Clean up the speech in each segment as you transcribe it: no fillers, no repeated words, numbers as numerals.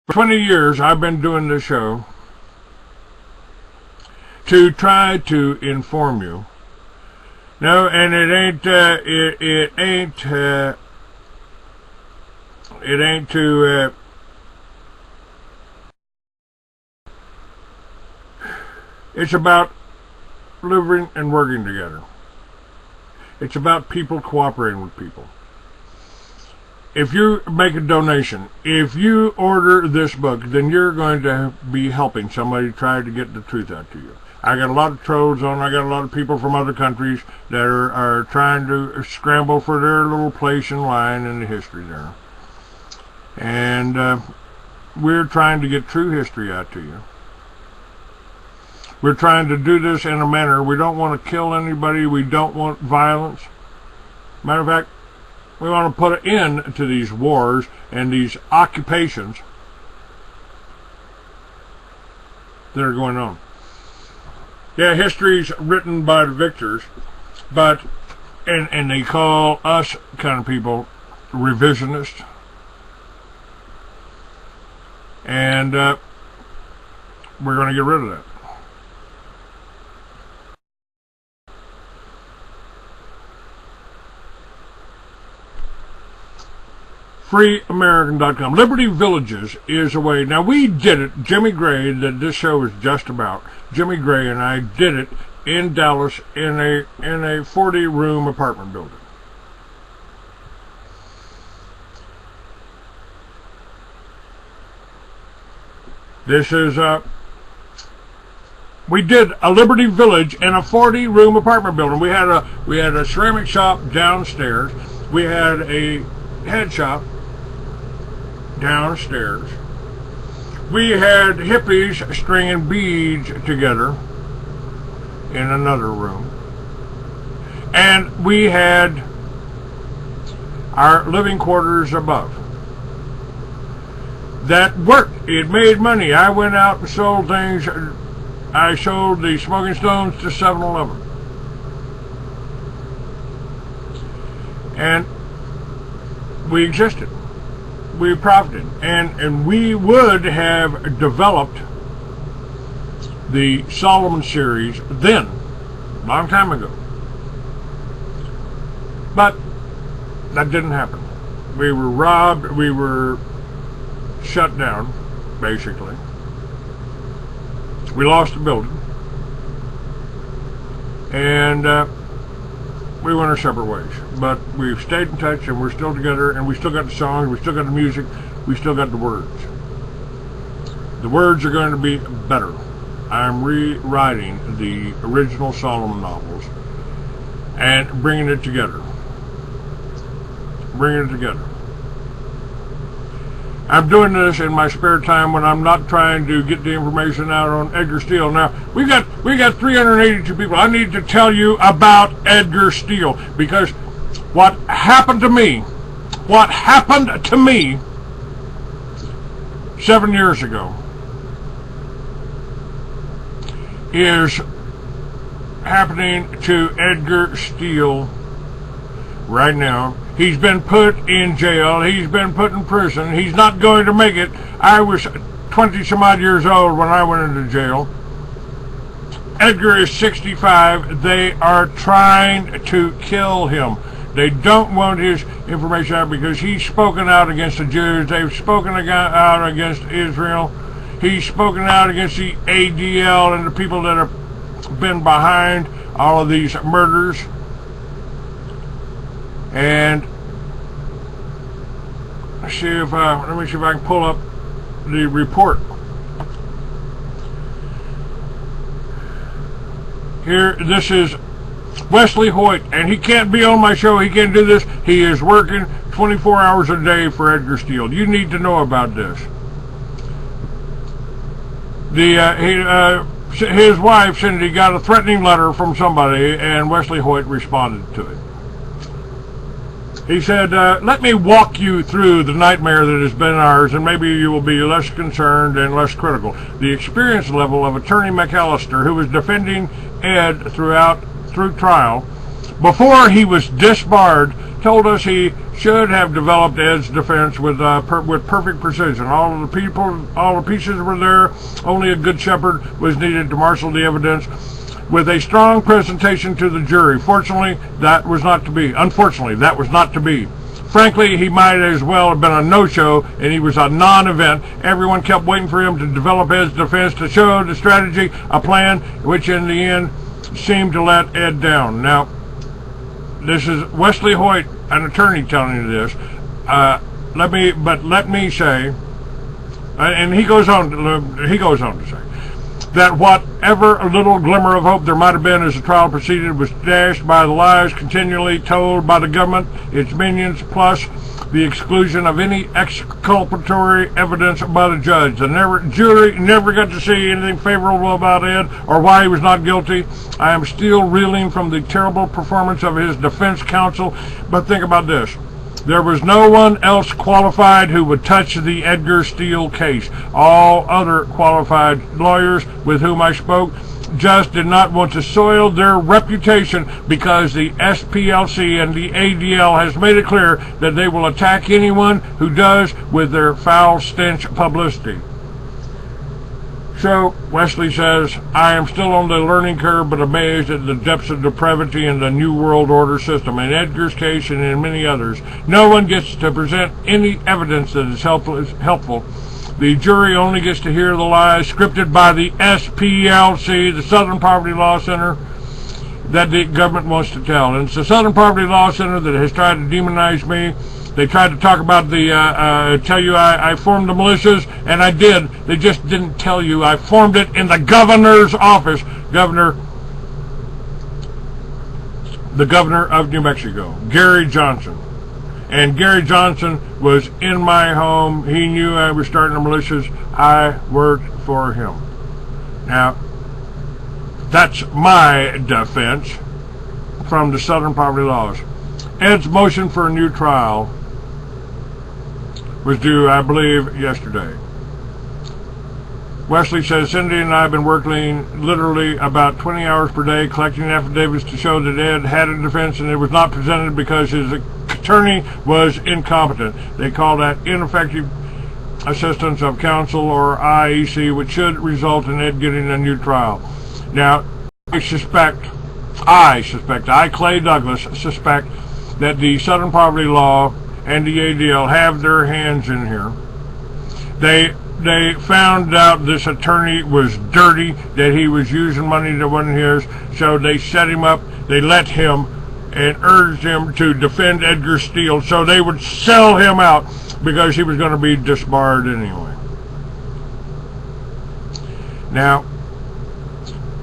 For 20 years, I've been doing this show to try to inform you. No, and it ain't to it's about living and working together. It's about people cooperating with people. If you make a donation, if you order this book, then you're going to be helping somebody try to get the truth out to you. I got a lot of trolls on. I got a lot of people from other countries that are trying to scramble for their little place in line in the history there. And we're trying to get true history out to you. We're trying to do this in a manner. We don't want to kill anybody. We don't want violence. Matter of fact, we want to put an end to these wars and these occupations that are going on. Yeah, history's written by the victors, but and they call us kind of people revisionists. And we're going to get rid of that. FreeAmerican.com. Liberty Villages is a way. Now, we did it. Jimmy Gray, that this show is just about. Jimmy Gray and I did it in Dallas in a 40-room apartment building. This is we did a Liberty Village in a 40-room apartment building. We had a ceramic shop downstairs. We had a head shop downstairs. We had hippies stringing beads together in another room. And we had our living quarters above. That worked. It made money. I went out and sold things. I sold the Smoking Stones to 7-Eleven. And we existed. We profited. And we would have developed the Solomon series then, a long time ago. But that didn't happen. We were robbed. We were shut down, basically. We lost the building. And we went our separate ways. But we've stayed in touch, and we're still together, and we still got the songs, we still got the music, we still got the words. The words are going to be better. I'm rewriting the original Solomon novels and bringing it together. Bringing it together. I'm doing this in my spare time when I'm not trying to get the information out on Edgar Steele. Now, we got 382 people. I need to tell you about Edgar Steele, because what happened to me 7 years ago is happening to Edgar Steele right now. He's been put in jail. He's been put in prison. He's not going to make it. I was 20 some odd years old when I went into jail. Edgar is 65. They are trying to kill him. They don't want his information out because he's spoken out against the Jews. They've spoken out against Israel. He's spoken out against the ADL and the people that have been behind all of these murders. And let me see if I can pull up the report. Here, this is Wesley Hoyt, and he can't be on my show. He can't do this. He is working 24 hours a day for Edgar Steele. You need to know about this. His wife, Cindy, got a threatening letter from somebody, and Wesley Hoyt responded to it. He said, let me walk you through the nightmare that has been ours, and maybe you will be less concerned and less critical. The experience level of Attorney McAllister, who was defending Ed through trial, before he was disbarred, told us he should have developed Ed's defense with perfect precision. All the pieces were there. Only a good shepherd was needed to marshal the evidence with a strong presentation to the jury. Unfortunately, that was not to be. Frankly, he might as well have been a no-show, and he was a non-event. Everyone kept waiting for him to develop Ed's defense, to show the strategy, a plan, which in the end seemed to let Ed down. Now, this is Wesley Hoyt, an attorney, telling you this. Let me say, and he goes on to say that whatever little glimmer of hope there might have been as the trial proceeded was dashed by the lies continually told by the government, its minions, plus the exclusion of any exculpatory evidence by the judge. The jury never got to see anything favorable about Ed or why he was not guilty. I am still reeling from the terrible performance of his defense counsel, but think about this. There was no one else qualified who would touch the Edgar Steele case. All other qualified lawyers with whom I spoke just did not want to soil their reputation, because the SPLC and the ADL has made it clear that they will attack anyone who does with their foul stench publicity. So, Wesley says, I am still on the learning curve, but amazed at the depths of depravity in the New World Order system. In Edgar's case and in many others, no one gets to present any evidence that is helpful. The jury only gets to hear the lies scripted by the SPLC, the Southern Poverty Law Center, that the government wants to tell. And it's the Southern Poverty Law Center that has tried to demonize me. They tried to talk about tell you I formed the militias, and I did. They just didn't tell you I formed it in the governor's office. The governor of New Mexico, Gary Johnson. And Gary Johnson was in my home. He knew I was starting the militias. I worked for him. Now, that's my defense from the Southern Poverty Laws. Ed's motion for a new trial was due, I believe, yesterday. Wesley says, Cindy and I have been working literally about 20 hours per day collecting affidavits to show that Ed had a defense, and it was not presented because his attorney was incompetent. They call that ineffective assistance of counsel, or IEC, which should result in Ed getting a new trial. Now, I, Clay Douglas, suspect that the Southern Poverty Law and the ADL have their hands in here. They found out this attorney was dirty, that he was using money that wasn't his, so they set him up, they let him, and urged him to defend Edgar Steele, so they would sell him out because he was going to be disbarred anyway. Now,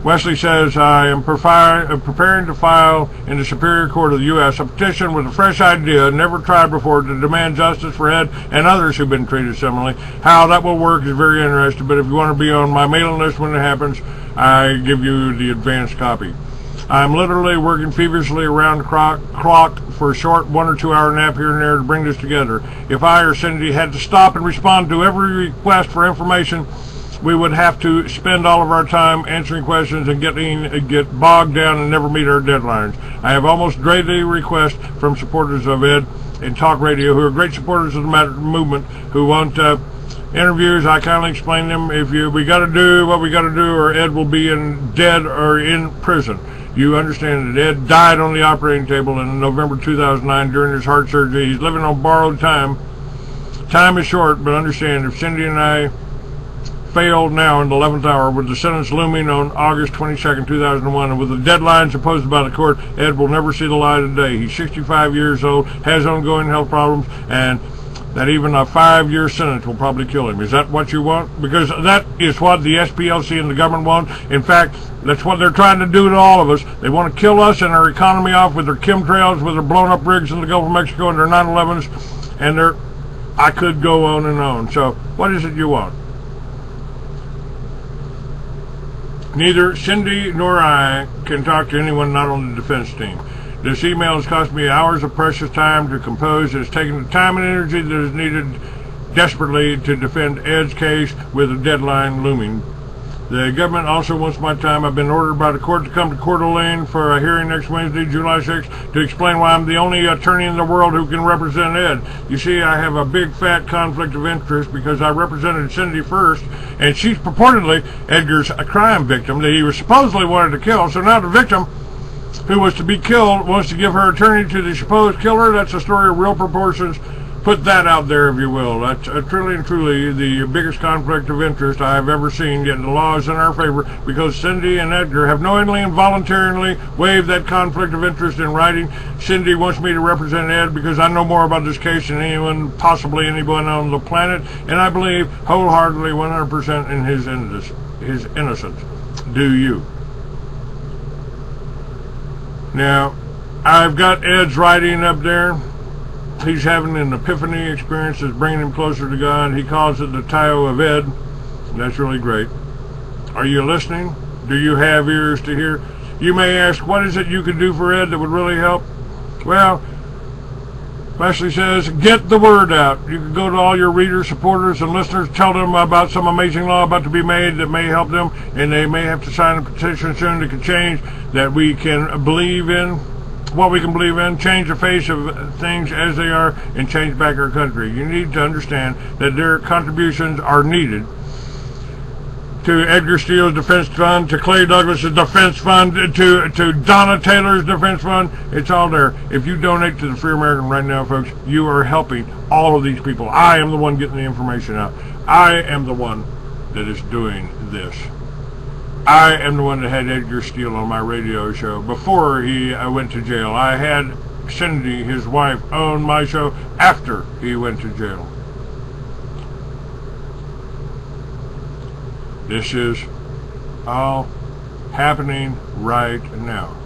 Wesley says, I am preparing to file in the Superior Court of the U.S. a petition with a fresh idea, never tried before, to demand justice for Ed and others who've been treated similarly. How that will work is very interesting, but if you want to be on my mailing list when it happens, I give you the advanced copy. I'm literally working feverishly around the clock for a short 1 or 2 hour nap here and there to bring this together. If I or Cindy had to stop and respond to every request for information, we would have to spend all of our time answering questions and get bogged down and never meet our deadlines. I have almost daily requests from supporters of Ed in talk radio who are great supporters of the movement, who want interviews. I kindly explain them, we got to do what we got to do, or Ed will be dead or in prison. You understand that Ed died on the operating table in November 2009 during his heart surgery. He's living on borrowed time. Time is short, but understand, if Cindy and I failed now in the 11th hour, with the sentence looming on August 22nd, 2001, and with the deadlines imposed by the court, Ed will never see the light of day. He's 65 years old, has ongoing health problems, and that even a 5-year sentence will probably kill him. Is that what you want? Because that is what the SPLC and the government want. In fact, that's what they're trying to do to all of us. They want to kill us and our economy off with their chemtrails, with their blown up rigs in the Gulf of Mexico, and their 9/11s, and I could go on and on. So, what is it you want? Neither Cindy nor I can talk to anyone not on the defense team. This email has cost me hours of precious time to compose. It has taken the time and energy that is needed desperately to defend Ed's case with a deadline looming. The government also wants my time. I've been ordered by the court to come to Coeur d'Alene for a hearing next Wednesday, July 6th, to explain why I'm the only attorney in the world who can represent Ed. You see, I have a big fat conflict of interest because I represented Cindy first, and she's purportedly Edgar's a crime victim that he was supposedly wanted to kill. So now the victim, who was to be killed, wants to give her attorney to the supposed killer. That's a story of real proportions. Put that out there, if you will. That's truly and truly the biggest conflict of interest I have ever seen. Yet the law is in our favor because Cindy and Edgar have knowingly and voluntarily waived that conflict of interest in writing. Cindy wants me to represent Ed because I know more about this case than anyone, possibly anyone on the planet, and I believe wholeheartedly 100% in his innocence. Do you? Now, I've got Ed's writing up there. He's having an epiphany experience that's bringing him closer to God. He calls it the Tao of Ed. That's really great. Are you listening? Do you have ears to hear? You may ask, what is it you could do for Ed that would really help? Well, Leslie says, get the word out. You can go to all your readers, supporters, and listeners, tell them about some amazing law about to be made that may help them, and they may have to sign a petition soon that can change, that we can believe in, what we can believe in, change the face of things as they are, and change back our country. You need to understand that their contributions are needed to Edgar Steele's defense fund, to Clay Douglas's defense fund, to Donna Taylor's defense fund. It's all there. If you donate to the Free American right now, folks, you are helping all of these people. I am the one getting the information out. I am the one that is doing this. I am the one that had Edgar Steele on my radio show before he went to jail. I had Cindy, his wife, on my show after he went to jail. This is all happening right now.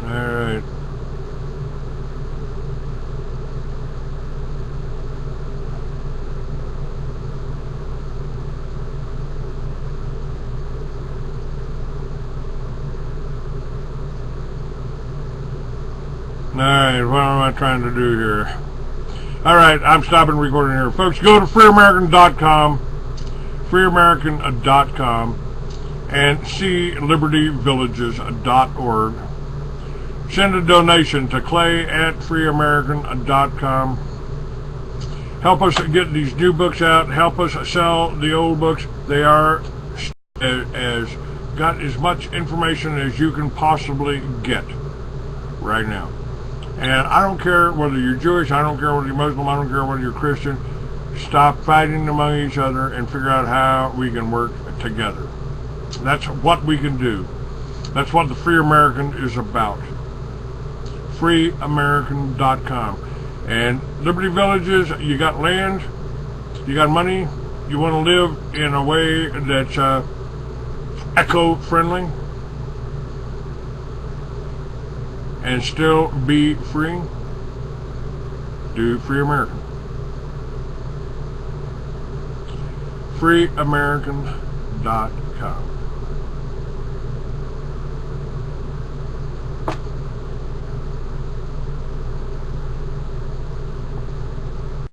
Alright. Alright, what am I trying to do here? Alright, I'm stopping recording here. Folks, go to freeamerican.com, freeamerican.com, and see libertyvillages.org. Send a donation to clay@freeamerican.com. Help us get these new books out. Help us sell the old books. They are as got as much information as you can possibly get right now. And I don't care whether you're Jewish, I don't care whether you're Muslim, I don't care whether you're Christian. Stop fighting among each other and figure out how we can work together. That's what we can do. That's what the Free American is about. freeamerican.com. And Liberty Villages, you got land, you got money, you want to live in a way that's eco-friendly and still be free, do Free American. freeamerican.com.